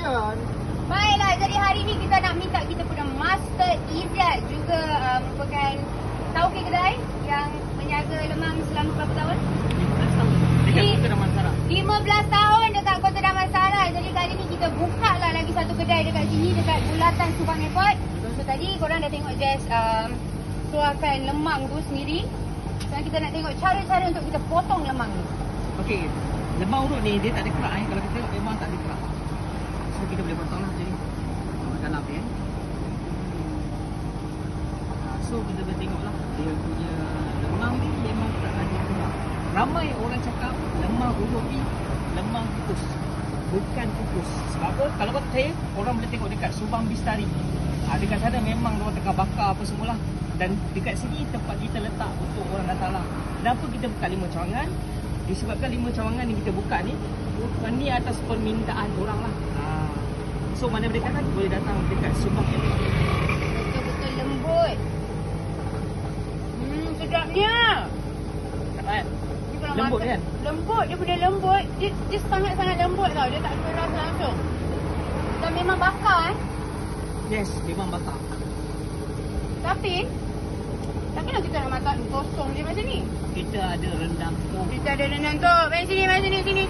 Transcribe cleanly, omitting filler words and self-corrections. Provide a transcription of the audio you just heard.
kasihan. Baiklah, jadi hari ni kita nak minta kita punya Master Izzat juga merupakan tauke kedai yang menjaga lemang selama berapa tahun? 15 tahun. Dekat Kota Damansara. 15 tahun dekat Kota Damansara. Jadi kali ni kita buka lah lagi satu kedai dekat sini, dekat Bulatan Subang Airport. So tadi korang dah tengok Jess keluarkan lemang tu sendiri. Sekarang kita nak tengok cara-cara untuk kita potong lemang ni. Okey, lemang urut ni dia tak ada kerak Kalau kita tengok memang tak ada kerak. So kita boleh potong lah macam ni. Dalam ni So kita boleh tengok lah dia punya lemang ni memang tak ada kerak. Ramai orang cakap lemang urut ni lemang kukus. Bukan kukus. Sebab apa? Kalau kata saya, orang boleh tengok dekat Subang Bistari. Dekat sana memang orang tengah bakar apa semualah. Dan dekat sini tempat kita letak untuk orang datang lah. Kenapa kita buka 5 cawangan? Disebabkan 5 cawangan yang kita buka ni ni atas permintaan orang lah. So mana boleh kata boleh datang dekat Subang Airport. Betul-betul lembut. Sedapnya. Kan? Ni kalau Lembut makan- kan? Lembut, dia punya lembut. Dia sangat-sangat lembut tau. Dia tak keras langsung. Dan memang bakar Yes, memang bakar. Tapi takkanlah kita nak makan kosong je macam ni. Kita ada rendang tu. Kita ada rendang tu. Mari sini, sini.